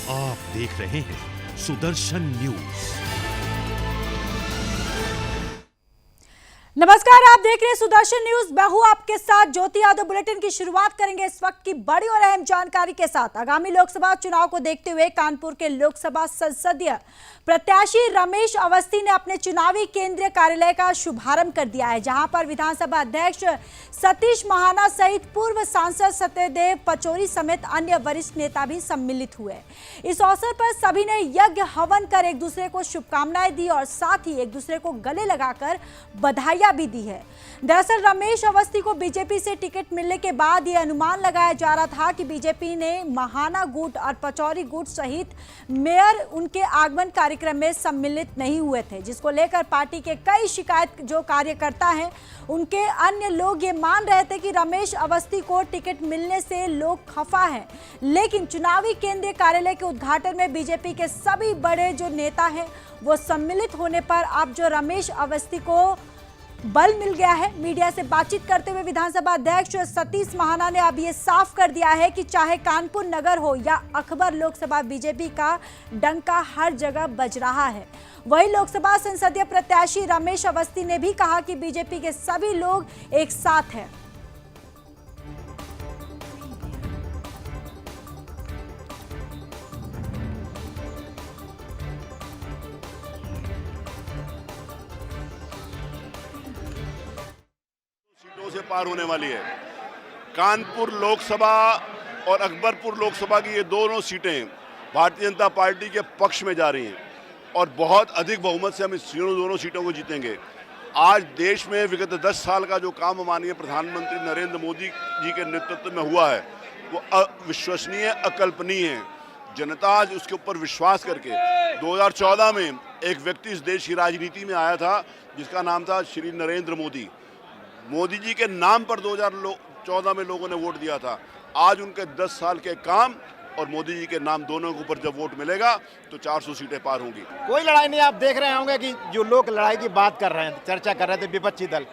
आप देख रहे हैं सुदर्शन न्यूज। नमस्कार, आप देख रहे हैं सुदर्शन न्यूज। मैं हूं आपके साथ ज्योति यादव। बुलेटिन की शुरुआत करेंगे इस वक्त की बड़ी और अहम जानकारी के साथ। आगामी लोकसभा चुनाव को देखते हुए कानपुर के लोकसभा संसदीय प्रत्याशी रमेश अवस्थी ने अपने चुनावी केंद्रीय कार्यालय का शुभारंभ कर दिया है, जहां पर विधानसभा अध्यक्ष सतीश महाना सहित पूर्व सांसद सत्यदेव पचौरी समेत अन्य वरिष्ठ नेता भी सम्मिलित हुए। इस अवसर पर सभी ने यज्ञ हवन कर एक दूसरे को शुभकामनाएं दी और साथ ही एक दूसरे को गले लगाकर बधाई भी दी है। दरअसल रमेश अवस्थी को बीजेपी से टिकट मिलने के बाद यह अनुमान लगाया जा रहा था कि बीजेपी ने महाना गुट और पचौरी गुट सहित मेयर उनके आगमन कार्यक्रम में सम्मिलित नहीं हुए थे, जिसको लेकर पार्टी के कई शिकायत जो कार्यकर्ता हैं उनके अन्य लोग ये मान रहे थे कि रमेश अवस्थी को टिकट मिलने से लोग खफा हैं। लेकिन चुनावी केंद्रीय कार्यालय के उद्घाटन में बीजेपी के सभी बड़े जो नेता हैं वो सम्मिलित होने पर अब जो रमेश अवस्थी को बल मिल गया है। मीडिया से बातचीत करते हुए विधानसभा अध्यक्ष सतीश महाना ने अब ये साफ कर दिया है कि चाहे कानपुर नगर हो या अकबर लोकसभा, बीजेपी का डंका हर जगह बज रहा है। वहीं लोकसभा संसदीय प्रत्याशी रमेश अवस्थी ने भी कहा कि बीजेपी के सभी लोग एक साथ हैं। से पार होने वाली है। कानपुर लोकसभा और अकबरपुर लोकसभा की ये दोनों सीटें भारतीय जनता पार्टी के पक्ष में जा रही हैं और बहुत अधिक बहुमत से हम इस दोनों सीटों को जीतेंगे। आज देश में विगत 10 साल का जो काम माननीय प्रधानमंत्री नरेंद्र मोदी जी के नेतृत्व में हुआ है वो अविश्वसनीय, अकल्पनीय है। जनता आज उसके ऊपर विश्वास करके 2014 में एक व्यक्ति इस देश की राजनीति में आया था जिसका नाम था श्री नरेंद्र मोदी। मोदी जी के नाम पर 2014 में लोगों ने वोट दिया था। आज उनके 10 साल के काम और मोदी जी के नाम दोनों के ऊपर जब वोट मिलेगा तो 400 सीटें पार होंगी। कोई लड़ाई नहीं। आप देख रहे होंगे कि जो लोग लड़ाई की बात कर रहे हैं, चर्चा कर रहे थे विपक्षी दल,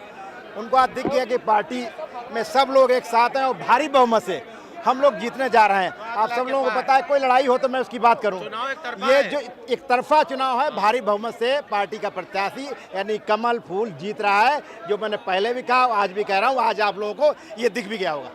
उनको आज दिख गया कि पार्टी में सब लोग एक साथ हैं और भारी बहुमत से हम लोग जीतने जा रहे हैं। आप सब लोगों को पता है, कोई लड़ाई हो तो मैं उसकी बात करूं। ये जो एक तरफा चुनाव है, भारी बहुमत से पार्टी का प्रत्याशी यानी कमल फूल जीत रहा है। जो मैंने पहले भी कहा, आज भी कह रहा हूं, आज आप लोगों को ये दिख भी गया होगा।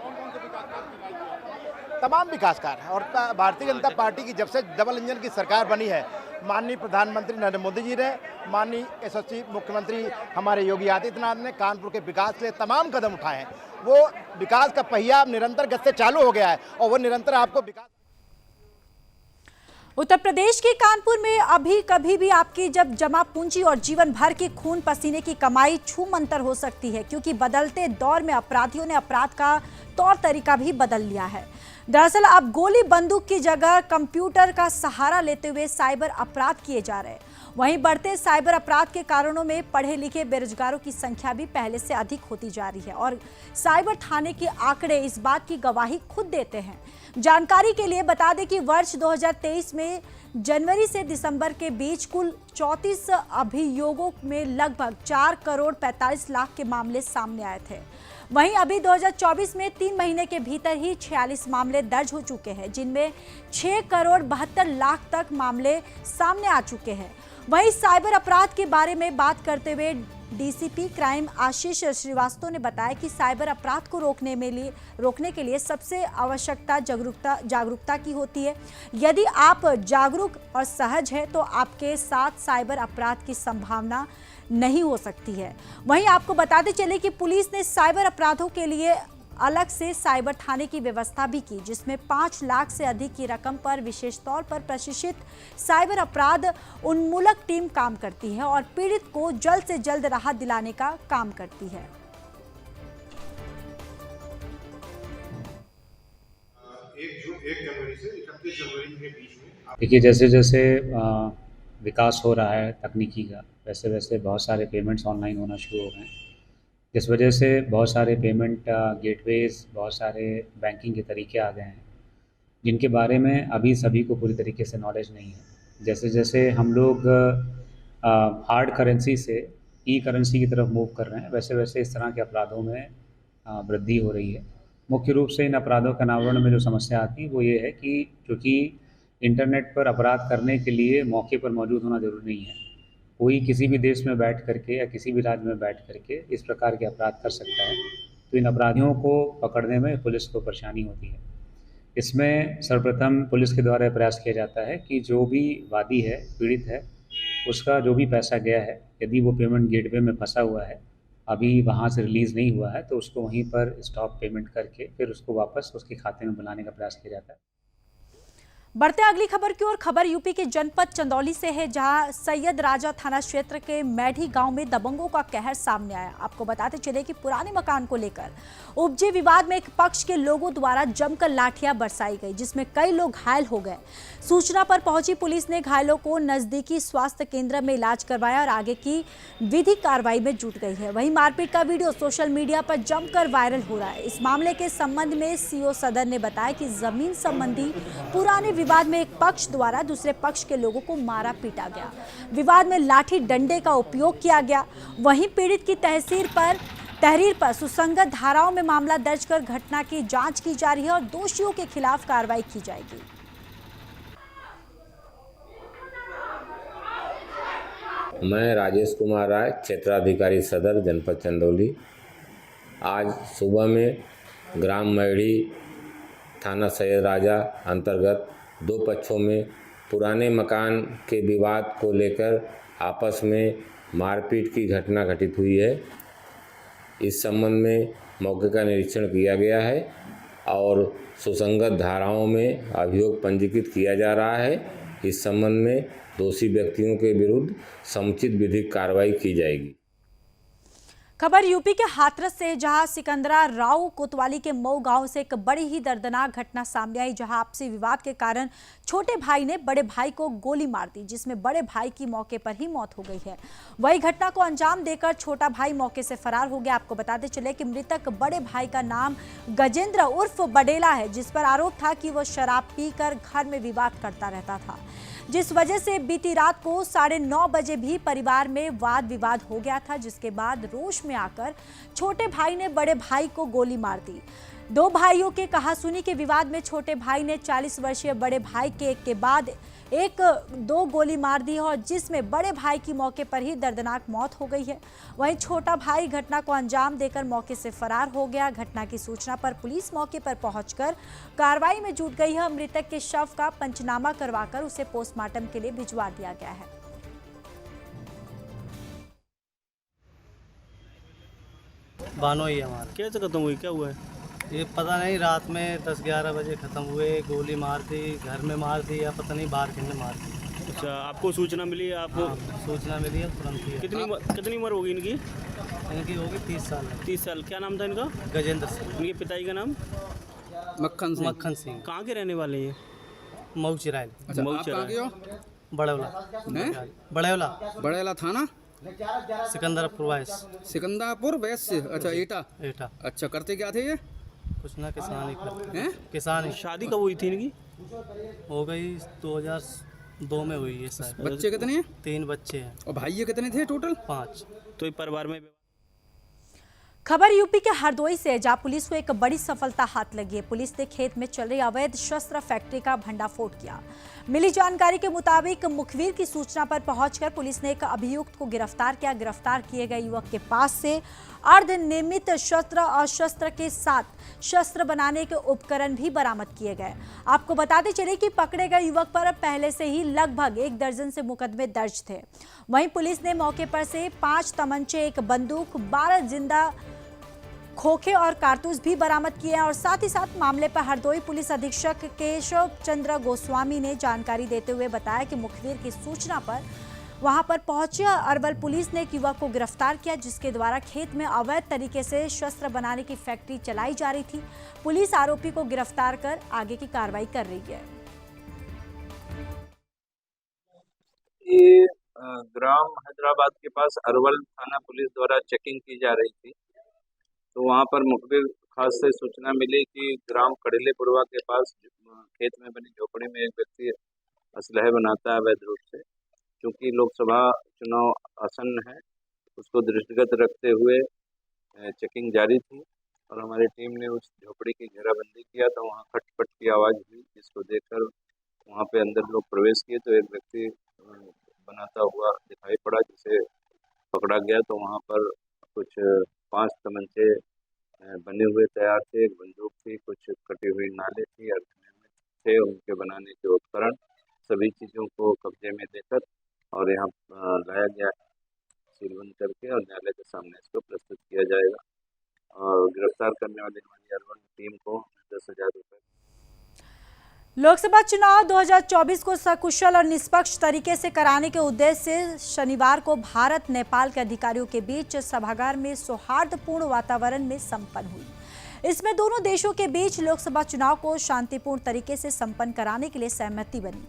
तमाम विकास कार्य है और भारतीय जनता पार्टी की जब से डबल इंजन की सरकार बनी है, माननीय प्रधानमंत्री नरेंद्र मोदी जी ने, माननीय यशस्वी मुख्यमंत्री हमारे योगी आदित्यनाथ ने कानपुर के विकास के लिए तमाम कदम उठाए हैं। वो विकास का पहिया निरंतर गति से चालू हो गया है और वो निरंतर आपको विकास। उत्तर प्रदेश के कानपुर में अभी कभी भी आपकी जब जमा पूंजी और जीवन भर की खून पसीने की कमाई छूमंतर हो सकती है, क्योंकि बदलते दौर में अपराधियों ने अपराध का तौर तरीका भी बदल लिया है। दरअसल अब गोली बंदूक की जगह कंप्यूटर का सहारा लेते हुए साइबर अपराध किए जा रहे हैं। वहीं बढ़ते साइबर अपराध के कारणों में पढ़े लिखे बेरोजगारों की संख्या भी पहले से अधिक होती जा रही है और साइबर थाने के आंकड़े इस बात की गवाही खुद देते हैं। जानकारी के लिए बता दें कि वर्ष 2023 में जनवरी से दिसंबर के बीच कुल 34 अभियोगों में लगभग 4 करोड़ 45 लाख के मामले सामने आए थे। वहीं अभी 2024 में 3 महीने के भीतर ही 46 मामले दर्ज हो चुके हैं, जिनमें 6 करोड़ 72 लाख तक मामले सामने आ चुके हैं। वहीं साइबर अपराध के बारे में बात करते हुए डीसीपी क्राइम आशीष श्रीवास्तव ने बताया कि साइबर अपराध को रोकने के लिए सबसे आवश्यकता जागरूकता की होती है। यदि आप जागरूक और सहज हैं तो आपके साथ साइबर अपराध की संभावना नहीं हो सकती है। वहीं आपको बताते चले कि पुलिस ने साइबर अपराधों के लिए अलग से साइबर थाने की व्यवस्था भी की, जिसमें 5 लाख से अधिक की रकम पर विशेष तौर पर प्रशिक्षित साइबर अपराध उन्मूलक टीम काम करती है और पीड़ित को जल्द से जल्द राहत दिलाने का काम करती है। एक जनवरी से 31 जनवरी के बीच में देखिए, जैसे जैसे विकास हो रहा है तकनीकी का, वैसे वैसे बहुत सारे पेमेंट्स ऑनलाइन होना शुरू हो गए हैं, जिस वजह से बहुत सारे पेमेंट गेटवेज, बहुत सारे बैंकिंग के तरीके आ गए हैं जिनके बारे में अभी सभी को पूरी तरीके से नॉलेज नहीं है। जैसे जैसे हम लोग हार्ड करेंसी से ई करेंसी की तरफ मूव कर रहे हैं, वैसे वैसे इस तरह के अपराधों में वृद्धि हो रही है। मुख्य रूप से इन अपराधों के अनावरण में जो समस्या आती है वो ये है कि क्योंकि इंटरनेट पर अपराध करने के लिए मौके पर मौजूद होना ज़रूरी नहीं है। कोई किसी भी देश में बैठ करके या किसी भी राज्य में बैठ करके इस प्रकार के अपराध कर सकता है। तो इन अपराधियों को पकड़ने में पुलिस को परेशानी होती है। इसमें सर्वप्रथम पुलिस के द्वारा प्रयास किया जाता है कि जो भी वादी है, पीड़ित है, उसका जो भी पैसा गया है, यदि वो पेमेंट गेटवे में फंसा हुआ है, अभी वहाँ से रिलीज़ नहीं हुआ है, तो उसको वहीं पर स्टॉप पेमेंट करके फिर उसको वापस उसके खाते में बुलाने का प्रयास किया जाता है। बढ़ते अगली खबर की ओर। खबर यूपी के जनपद चंदौली से है, जहां सैयद राजा थाना क्षेत्र के मैठी गांव में दबंगों का कहर सामने आया। आपको बताते चले कि पुराने मकान को लेकर उपजे विवाद में एक पक्ष के लोगों द्वारा जमकर लाठियां बरसाई गई, जिसमें कई लोग घायल हो गए। सूचना पर पहुंची पुलिस ने घायलों को नजदीकी स्वास्थ्य केंद्र में इलाज करवाया और आगे की विधिक कार्रवाई में जुट गई है। वहीं मारपीट का वीडियो सोशल मीडिया पर जमकर वायरल हो रहा है। इस मामले के संबंध में सीओ सदर ने बताया कि जमीन संबंधी पुराने विवाद में एक पक्ष द्वारा दूसरे पक्ष के लोगों को मारा पीटा गया। विवाद में लाठी डंडे का उपयोग किया गया। वहीं पीड़ित की तहरीर पर सुसंगत धाराओं में मामला दर्ज कर घटना की जांच की जा रही है और दोषियों के खिलाफ कार्रवाई की जाएगी। मैं राजेश कुमार राय, क्षेत्राधिकारी सदर, जनपद चंदौली। आज सुबह में ग्राम मैड़ी, थाना सैयद राजा अंतर्गत दो पक्षों में पुराने मकान के विवाद को लेकर आपस में मारपीट की घटना घटित हुई है। इस संबंध में मौके का निरीक्षण किया गया है और सुसंगत धाराओं में अभियोग पंजीकृत किया जा रहा है। इस संबंध में दोषी व्यक्तियों के विरुद्ध समुचित विधिक कार्रवाई की जाएगी। खबर यूपी के हाथरस से, जहां सिकंदरा राव कोतवाली के मऊ गांव से एक बड़ी ही दर्दनाक घटना सामने आई, जहां आपसी विवाद के कारण छोटे भाई ने बड़े भाई को गोली मार दी, जिसमें बड़े भाई की मौके पर ही मौत हो गई है। वही घटना को अंजाम देकर छोटा भाई मौके से फरार हो गया। आपको बताते चले कि मृतक बड़े भाई का नाम गजेंद्र उर्फ बडेला है, जिस पर आरोप था कि वह शराब पीकर घर में विवाद करता रहता था, जिस वजह से बीती रात को 9:30 बजे भी परिवार में वाद विवाद हो गया था, जिसके बाद रोष में आकर छोटे भाई ने बड़े भाई को गोली मार दी। दो भाइयों के कहासुनी के विवाद में छोटे भाई ने 40 वर्षीय बड़े भाई के एक के बाद दो गोली मार दी है और जिसमें बड़े भाई की मौके पर ही दर्दनाक मौत हो गई है। वहीं छोटा भाई घटना को अंजाम देकर मौके से फरार हो गया। घटना की सूचना पर पुलिस मौके पर पहुंचकर कार्रवाई में जुट गई है। मृतक के शव का पंचनामा करवाकर उसे पोस्टमार्टम के लिए भिजवा दिया गया है। बानोई हमारा। कैसे खत्म हुई, क्या हुआ है? ये पता नहीं, रात में 10-11 बजे ख़त्म हुए। गोली मार दी, घर में मार दी या पता नहीं बाहर किसने मार दी। अच्छा, आपको सूचना मिली है? आपको सूचना मिली है तुरंत ही। कितनी उम्र होगी इनकी? इनकी होगी 30 साल। 30 साल। क्या नाम था इनका? गजेंद्र सिंह। इनके पिताजी का नाम? मक्खन सिंह। कहाँ के रहने वाले हैं? मऊ चिरायल। अच्छा, आप कहाँ के हो? बड़ेला थाना सिकंदरपुर वैस। सिकंदरपुर वैस। अच्छा, एटा। अच्छा, करते क्या थे ये? कुछ ना, किसानी करते हैं। किसानी। शादी कब हुई थी इनकी? हो गई 2002 में हुई है शायद। बच्चे कितने हैं? 3 बच्चे हैं। और भाई ये कितने थे टोटल? 5। तो ये परिवार में। खबर यूपी के हरदोई से, जहां पुलिस को एक बड़ी सफलता हाथ लगी है। पुलिस ने खेत में चल रही अवैध शस्त्र फैक्ट्री का भंडाफोड़ किया। मिली जानकारी के मुताबिक मुखबिर की सूचना पर पहुंचकर पुलिस ने एक अभियुक्त को गिरफ्तार किया। गिरफ्तार किए गए युवक के पास से अर्धनिर्मित शस्त्र और शस्त्र के साथ शस्त्र बनाने के उपकरण भी बरामद किए गए। आपको बताते चले कि पकड़े गए युवक पर पहले से ही लगभग 1 दर्जन से मुकदमे दर्ज थे। वहीं पुलिस ने मौके पर से 5 तमंचे, 1 बंदूक, 12 जिंदा खोखे और कारतूस भी बरामद किए हैं। और साथ ही साथ मामले पर हरदोई पुलिस अधीक्षक केशव चंद्र गोस्वामी ने जानकारी देते हुए बताया कि मुखबिर की सूचना पर वहां पर पहुंचे अरवल पुलिस ने एक युवक को गिरफ्तार किया, जिसके द्वारा खेत में अवैध तरीके से शस्त्र बनाने की फैक्ट्री चलाई जा रही थी। पुलिस आरोपी को गिरफ्तार कर आगे की कार्रवाई कर रही है। ये ग्राम हैदराबाद के पास अरवल थाना पुलिस द्वारा चेकिंग की जा रही थी, तो वहाँ पर मुखबिर खास से सूचना मिली कि ग्राम कड़िलेपुरवा के पास खेत में बनी झोपड़ी में एक व्यक्ति असलहे बनाता है अवैध रूप से। क्योंकि लोकसभा चुनाव आसन्न है, उसको दृष्टिगत रखते हुए चेकिंग जारी थी और हमारी टीम ने उस झोपड़ी की घेराबंदी किया तो वहाँ खटपट की आवाज़ हुई, जिसको देखकर वहाँ पे अंदर लोग प्रवेश किए तो एक व्यक्ति बनाता हुआ दिखाई पड़ा, जिसे पकड़ा गया। तो वहाँ पर कुछ 5 तमंचे बने हुए तैयार थे, एक बंदूक थी, कुछ कटी हुई नाले थी, थे उनके बनाने के उपकरण, सभी चीज़ों को कब्जे में लेकर और यहाँ लाया गया, सीलबंद करके, और न्यायालय के सामने इसको प्रस्तुत किया जाएगा। और गिरफ्तार करने वाली हमारी अर्बन टीम को 10,000 रुपये। लोकसभा चुनाव 2024 को सकुशल और निष्पक्ष तरीके से कराने के उद्देश्य से शनिवार को भारत नेपाल के अधिकारियों के बीच सभागार में सौहार्दपूर्ण वातावरण में संपन्न हुई। इसमें दोनों देशों के बीच लोकसभा चुनाव को शांतिपूर्ण तरीके से संपन्न कराने के लिए सहमति बनी।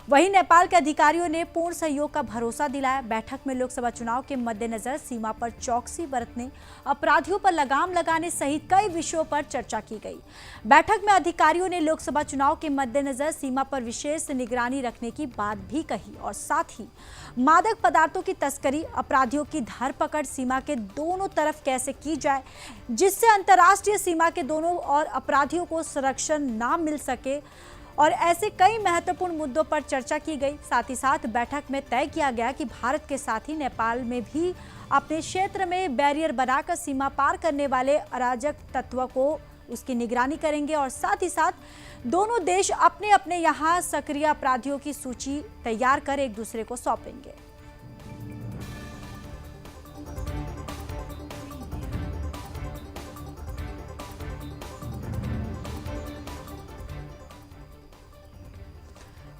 वहीं नेपाल के अधिकारियों ने पूर्ण सहयोग का भरोसा दिलाया। बैठक में लोकसभा चुनाव के मद्देनजर सीमा पर चौकसी बरतने, अपराधियों पर लगाम लगाने सहित कई विषयों पर चर्चा की गई। बैठक में अधिकारियों ने लोकसभा चुनाव के मद्देनजर सीमा पर विशेष निगरानी रखने की बात भी कही और साथ ही मादक पदार्थों की तस्करी, अपराधियों की धरपकड़ सीमा के दोनों तरफ कैसे की जाए, जिससे अंतर्राष्ट्रीय सीमा के दोनों और अपराधियों को संरक्षण न मिल सके, और ऐसे कई महत्वपूर्ण मुद्दों पर चर्चा की गई। साथ ही साथ बैठक में तय किया गया कि भारत के साथ ही नेपाल में भी अपने क्षेत्र में बैरियर बनाकर सीमा पार करने वाले अराजक तत्वों को उसकी निगरानी करेंगे और साथ ही साथ दोनों देश अपने अपने यहाँ सक्रिय अपराधियों की सूची तैयार कर एक दूसरे को सौंपेंगे।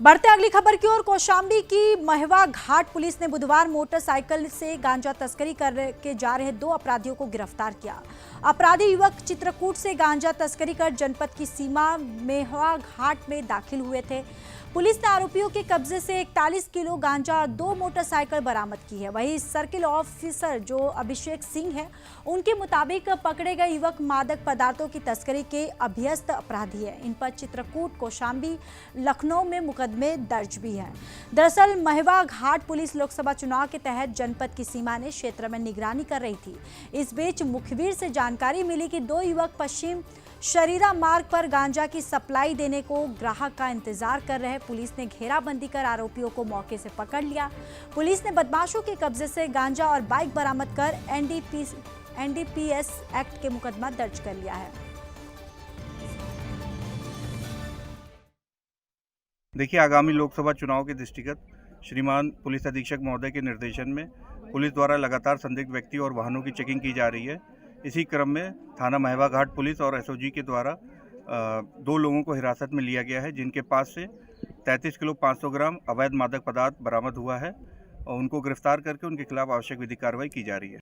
बढ़ते अगली खबर की ओर। कौशाम्बी की महवा घाट पुलिस ने बुधवार मोटरसाइकिल से गांजा तस्करी करके जा रहे 2 अपराधियों को गिरफ्तार किया। अपराधी युवक चित्रकूट से गांजा तस्करी कर जनपद की सीमा महवा घाट में दाखिल हुए थे। पुलिस ने आरोपियों के कब्जे से 41 किलो गांजा और 2 मोटरसाइकिल बरामद की है। वहीं सर्किल ऑफिसर जो अभिषेक सिंह है, उनके मुताबिक पकड़े गए युवक मादक पदार्थों की तस्करी के अभ्यस्त अपराधी है। इन पर चित्रकूट, कौशाम्बी, लखनऊ में मुकदमे दर्ज भी हैं। दरअसल महवा घाट पुलिस लोकसभा चुनाव के तहत जनपद की सीमा ने क्षेत्र में निगरानी कर रही थी। इस बीच मुखबिर से जानकारी मिली कि 2 युवक पश्चिम शरीरा मार्ग पर गांजा की सप्लाई देने को ग्राहक का इंतजार कर रहे। पुलिस ने घेराबंदी कर आरोपियों को मौके से पकड़ लिया। पुलिस ने बदमाशों के कब्जे से गांजा और बाइक बरामद कर एनडीपीएस एक्ट के मुकदमा दर्ज कर लिया है। देखिए, आगामी लोकसभा चुनाव के दृष्टिगत श्रीमान पुलिस अधीक्षक महोदय के निर्देशन में पुलिस द्वारा लगातार संदिग्ध व्यक्ति और वाहनों की चेकिंग की जा रही है। इसी क्रम में थाना महवा घाट पुलिस और एसओजी के द्वारा 2 लोगों को हिरासत में लिया गया है, जिनके पास से 33 किलो 500 ग्राम अवैध मादक पदार्थ बरामद हुआ है और उनको गिरफ्तार करके उनके खिलाफ आवश्यक विधिक कार्रवाई की जा रही है।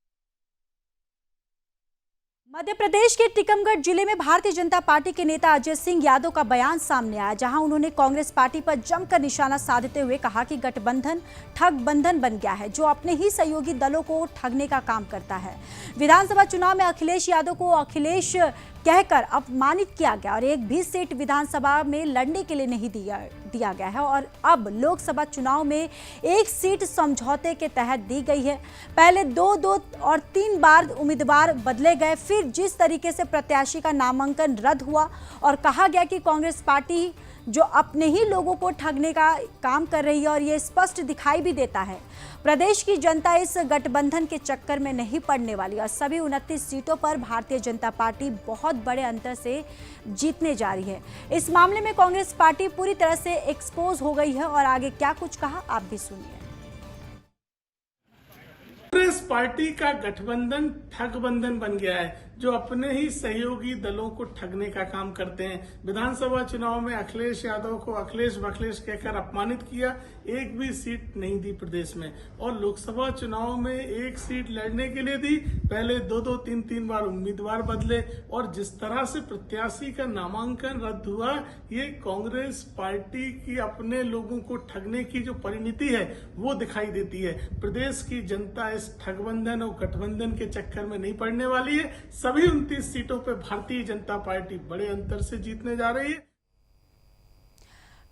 मध्य प्रदेश के टीकमगढ़ जिले में भारतीय जनता पार्टी के नेता अजय सिंह यादव का बयान सामने आया, जहां उन्होंने कांग्रेस पार्टी पर जमकर निशाना साधते हुए कहा कि गठबंधन ठग बंधन बन गया है, जो अपने ही सहयोगी दलों को ठगने का काम करता है। विधानसभा चुनाव में अखिलेश यादव को अखिलेश कहकर अपमानित किया गया और एक भी सीट विधानसभा में लड़ने के लिए नहीं दिया गया है और अब लोकसभा चुनाव में 1 सीट समझौते के तहत दी गई है। पहले 2 और 3 बार उम्मीदवार बदले गए। फिर जिस तरीके से प्रत्याशी का नामांकन रद्द हुआ और कहा गया कि कांग्रेस पार्टी जो अपने ही लोगों को ठगने का काम कर रही है और ये स्पष्ट दिखाई भी देता है। प्रदेश की जनता इस गठबंधन के चक्कर में नहीं पड़ने वाली और सभी 29 सीटों पर भारतीय जनता पार्टी बहुत बड़े अंतर से जीतने जा रही है। इस मामले में कांग्रेस पार्टी पूरी तरह से एक्सपोज हो गई है और आगे क्या कुछ कहा आप भी सुनिए। कांग्रेस पार्टी का गठबंधन ठगबंधन बन गया है, जो अपने ही सहयोगी दलों को ठगने का काम करते हैं। विधानसभा चुनाव में अखिलेश यादव को अखिलेश बखलेश कहकर अपमानित किया, एक भी सीट नहीं दी प्रदेश में, और लोकसभा चुनाव में 1 सीट लड़ने के लिए दी। पहले 2 3 बार उम्मीदवार बदले और जिस तरह से प्रत्याशी का नामांकन रद्द हुआ, ये कांग्रेस पार्टी की अपने लोगों को ठगने की जो परिणति है वो दिखाई देती है। प्रदेश की जनता इस ठगबंधन और गठबंधन के चक्कर में नहीं पड़ने वाली है। सभी 29 सीटों पर भारतीय जनता पार्टी बड़े अंतर से जीतने जा रही है।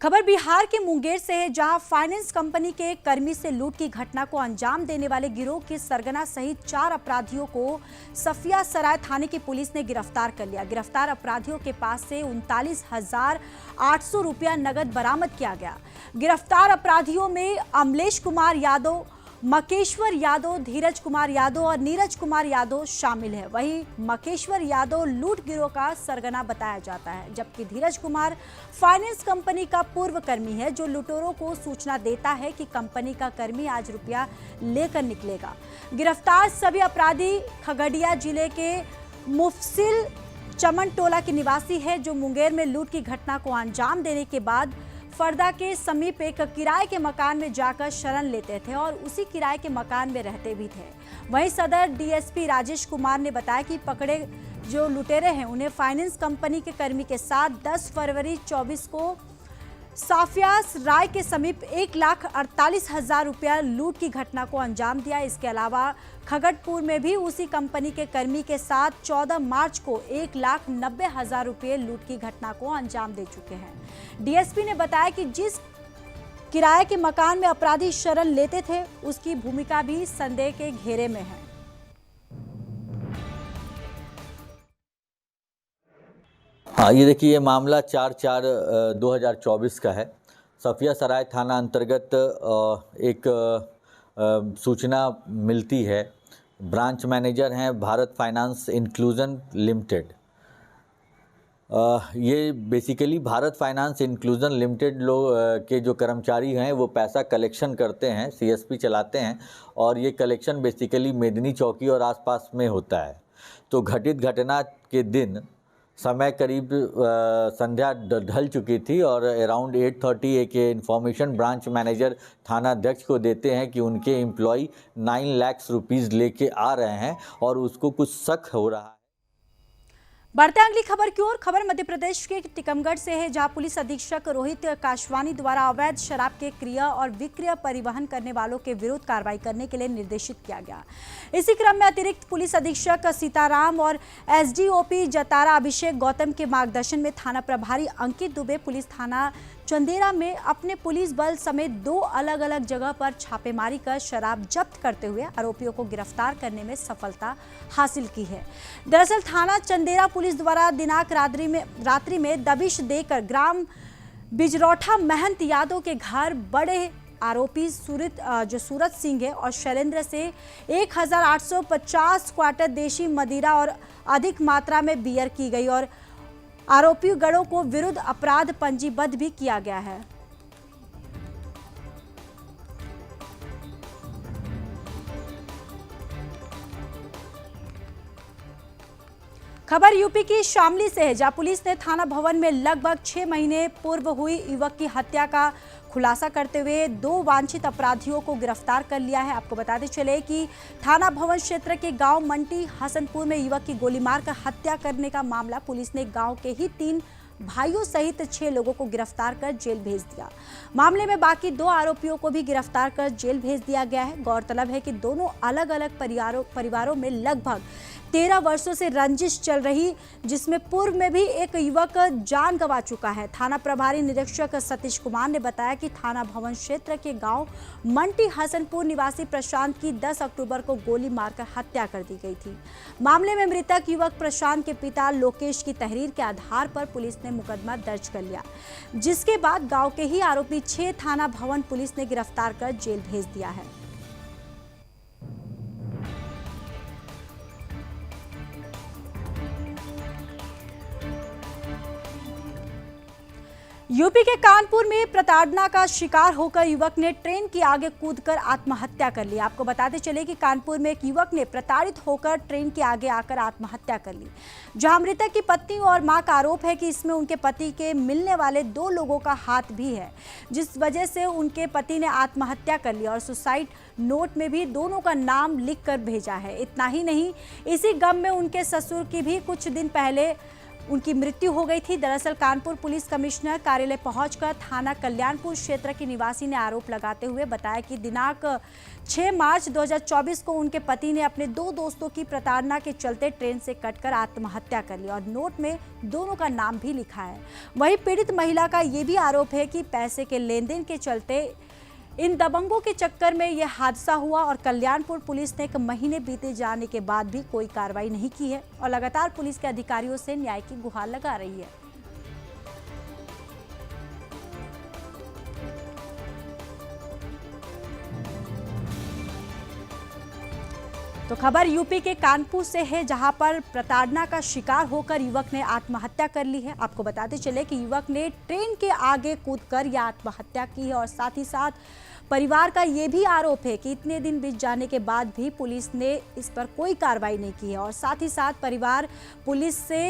खबर बिहार के मुंगेर से है, जहां फाइनेंस कंपनी के कर्मी से लूट की घटना को अंजाम देने वाले गिरोह के सरगना सहित 4 अपराधियों को सफिया सराय थाने की पुलिस ने गिरफ्तार कर लिया। गिरफ्तार अपराधियों के पास से 39,800 रुपया नगद बरामद किया गया। गिरफ्तार अपराधियों में अमलेश कुमार यादव, मकेश्वर यादव, धीरज कुमार यादव और नीरज कुमार यादव शामिल है। वहीं मकेश्वर यादव लूट गिरोह का सरगना बताया जाता है, जबकि धीरज कुमार फाइनेंस कंपनी का पूर्व कर्मी है, जो लुटेरों को सूचना देता है कि कंपनी का कर्मी आज रुपया लेकर निकलेगा। गिरफ्तार सभी अपराधी खगड़िया जिले के मुफसिल चमन टोला के निवासी है, जो मुंगेर में लूट की घटना को अंजाम देने के बाद फरदा के समीप एक किराए के मकान में जाकर शरण लेते थे और उसी किराए के मकान में रहते भी थे। वहीं सदर डीएसपी राजेश कुमार ने बताया कि पकड़े जो लुटेरे हैं उन्हें फाइनेंस कंपनी के कर्मी के साथ 10 फरवरी 24 को साफियास राय के समीप 1,48,000 रुपया लूट की घटना को अंजाम दिया। इसके अलावा खगड़पुर में भी उसी कंपनी के कर्मी के साथ 14 मार्च को 1,90,000 रुपये लूट की घटना को अंजाम दे चुके हैं। डीएसपी ने बताया कि जिस किराए के मकान में अपराधी शरण लेते थे, उसकी भूमिका भी संदेह के घेरे में है। हाँ, ये देखिए, ये मामला 4/4/2024 का है। सफिया सराय थाना अंतर्गत एक सूचना मिलती है। ब्रांच मैनेजर हैं भारत फाइनेंस इंक्लूजन लिमिटेड। ये basically Bharat finance inclusion limited के जो कर्मचारी हैं वो पैसा कलेक्शन करते हैं, सीएसपी चलाते हैं, और ये कलेक्शन बेसिकली मेदनी चौकी और आसपास में होता है। तो घटित घटना के दिन समय करीब संध्या ढल चुकी थी और अराउंड 8:30 एक इन्फॉर्मेशन ब्रांच मैनेजर थाना अध्यक्ष को देते हैं कि उनके एम्प्लॉय 9 लाख रुपीज़ लेके आ रहे हैं और उसको कुछ शक हो रहा है। बढ़ते अगली खबर की ओर। खबर मध्य प्रदेश के टीकमगढ़ से है, जहां पुलिस अधीक्षक रोहित काशवानी द्वारा अवैध शराब के क्रय और विक्रय परिवहन करने वालों के विरुद्ध कार्रवाई करने के लिए निर्देशित किया गया। इसी क्रम में अतिरिक्त पुलिस अधीक्षक सीताराम और एसडीओपी जतारा अभिषेक गौतम के मार्गदर्शन में थाना प्रभारी अंकित दुबे पुलिस थाना चंदेरा में अपने पुलिस बल समेत 2 अलग अलग जगह पर छापेमारी कर शराब जब्त करते हुए आरोपियों को गिरफ्तार करने में सफलता हासिल की है। दरअसल थाना चंदेरा पुलिस द्वारा दिनांक रात्रि में दबिश देकर ग्राम बिजरौठा महंत यादव के घर बड़े आरोपी सूरत सिंह है और शैलेंद्र से 1,850 क्वार्टर देशी मदिरा और अधिक मात्रा में बियर की गई और आरोपी गणों को विरुद्ध अपराध पंजीबद्ध भी किया गया है। खबर यूपी की शामली से है, जहां पुलिस ने थाना भवन में लगभग 6 महीने पूर्व हुई युवक की हत्या का खुलासा करते हुए 2 वांछित अपराधियों को गिरफ्तार कर लिया है। आपको बताते चले कि थाना भवन क्षेत्र के गांव मंटी हसनपुर में युवक की गोली मारकर हत्या करने का मामला पुलिस ने गांव के ही 3 भाइयों सहित 6 लोगों को गिरफ्तार कर जेल भेज दिया। मामले में बाकी 2 आरोपियों को भी गिरफ्तार कर जेल भेज दिया गया है। गौरतलब है कि दोनों अलग अलग परिवारों में लगभग 13 वर्षों से रंजिश चल रही, जिसमें पूर्व में भी एक युवक जान गंवा चुका है। थाना प्रभारी निरीक्षक सतीश कुमार ने बताया कि थाना भवन क्षेत्र के गांव मंटी हसनपुर निवासी प्रशांत की 10 अक्टूबर को गोली मारकर हत्या कर दी गई थी। मामले में मृतक युवक प्रशांत के पिता लोकेश की तहरीर के आधार पर पुलिस ने मुकदमा दर्ज कर लिया, जिसके बाद गाँव के ही आरोपी 6 थाना भवन पुलिस ने गिरफ्तार कर जेल भेज दिया है। यूपी के कानपुर में प्रताड़ना का शिकार होकर युवक ने ट्रेन के आगे कूदकर आत्महत्या कर ली। आपको बताते चले कि कानपुर में एक युवक ने प्रताड़ित होकर ट्रेन के आगे आकर आत्महत्या कर ली, जहां मृतक की पत्नी और मां का आरोप है कि इसमें उनके पति के मिलने वाले 2 लोगों का हाथ भी है, जिस वजह से उनके पति ने आत्महत्या कर ली और सुसाइड नोट में भी दोनों का नाम लिख कर भेजा है। इतना ही नहीं, इसी गम में उनके ससुर की भी कुछ दिन पहले उनकी मृत्यु हो गई थी। दरअसल कानपुर पुलिस कमिश्नर कार्यालय पहुंचकर थाना कल्याणपुर क्षेत्र के निवासी ने आरोप लगाते हुए बताया कि दिनांक 6 मार्च 2024 को उनके पति ने अपने 2 दोस्तों की प्रताड़ना के चलते ट्रेन से कटकर आत्महत्या कर ली और नोट में दोनों का नाम भी लिखा है। वहीं पीड़ित महिला का ये भी आरोप है कि पैसे के लेन देन के चलते इन दबंगों के चक्कर में यह हादसा हुआ और कल्याणपुर पुलिस ने 1 महीने बीते जाने के बाद भी कोई कार्रवाई नहीं की है और लगातार पुलिस के अधिकारियों से न्याय की गुहार लगा रही है। तो खबर यूपी के कानपुर से है, जहां पर प्रताड़ना का शिकार होकर युवक ने आत्महत्या कर ली है। आपको बताते चले कि युवक ने ट्रेन के आगे कूदकर यह आत्महत्या की है और साथ ही साथ परिवार का ये भी आरोप है कि इतने दिन बीत जाने के बाद भी पुलिस ने इस पर कोई कार्रवाई नहीं की है और साथ ही साथ परिवार पुलिस से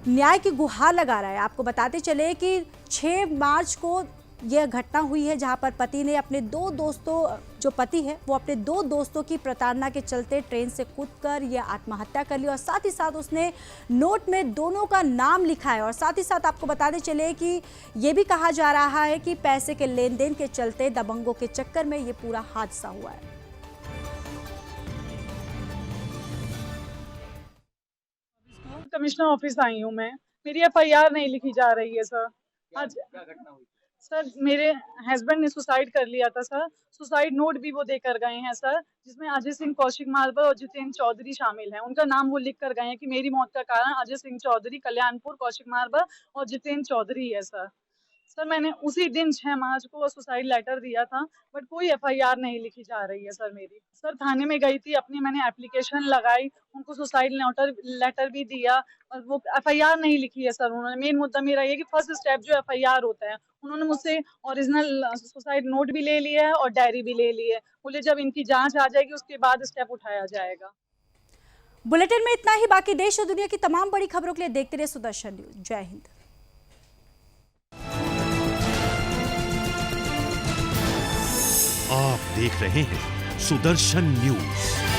न्याय की गुहार लगा रहा है। आपको बताते चले कि 6 मार्च को यह घटना हुई है, जहां पर पति ने अपने 2 दोस्तों, जो पति है वो अपने 2 दोस्तों की प्रताड़ना के चलते ट्रेन से कूदकर यह आत्महत्या कर ली और साथ ही साथ उसने नोट में दोनों का नाम लिखा है और साथ ही साथ आपको बताते चले कि ये भी कहा जा रहा है कि पैसे के लेन देन के चलते दबंगों के चक्कर में ये पूरा हादसा हुआ है। कमिश्नर ऑफिस आई हूँ मैं, मेरी FIR नहीं लिखी जा रही है सर। आज क्या घटना हुई? सर मेरे हस्बैंड ने सुसाइड कर लिया था सर। सुसाइड नोट भी वो देकर गए हैं सर, जिसमें अजय सिंह, कौशिक मार्बल और जितेंद्र चौधरी शामिल हैं। उनका नाम वो लिख कर गए हैं कि मेरी मौत का कारण अजय सिंह चौधरी, कल्याणपुर, कौशिक मार्बल और जितेंद्र चौधरी है सर। सर मैंने उसी दिन 6 मार्च को सुसाइड लेटर दिया था, बट कोई FIR नहीं लिखी जा रही है सर मेरी। सर थाने में गई थी, अपनी मैंने एप्लीकेशन लगाई, उनको सुसाइड लेटर भी दिया और वो FIR नहीं लिखी है सर उन्होंने। मेन मुद्दा मेरा ये कि फर्स्ट स्टेप जो FIR होता है, उन्होंने मुझसे ओरिजिनल सुसाइड नोट भी ले लिया है और डायरी भी ले ली है। बोले जब इनकी जांच आ जाएगी उसके बाद स्टेप उठाया जाएगा। बुलेटिन में इतना ही। बाकी देश और दुनिया की तमाम बड़ी खबरों के लिए देखते रहिए सुदर्शन न्यूज। जय हिंद। आप देख रहे हैं सुदर्शन न्यूज।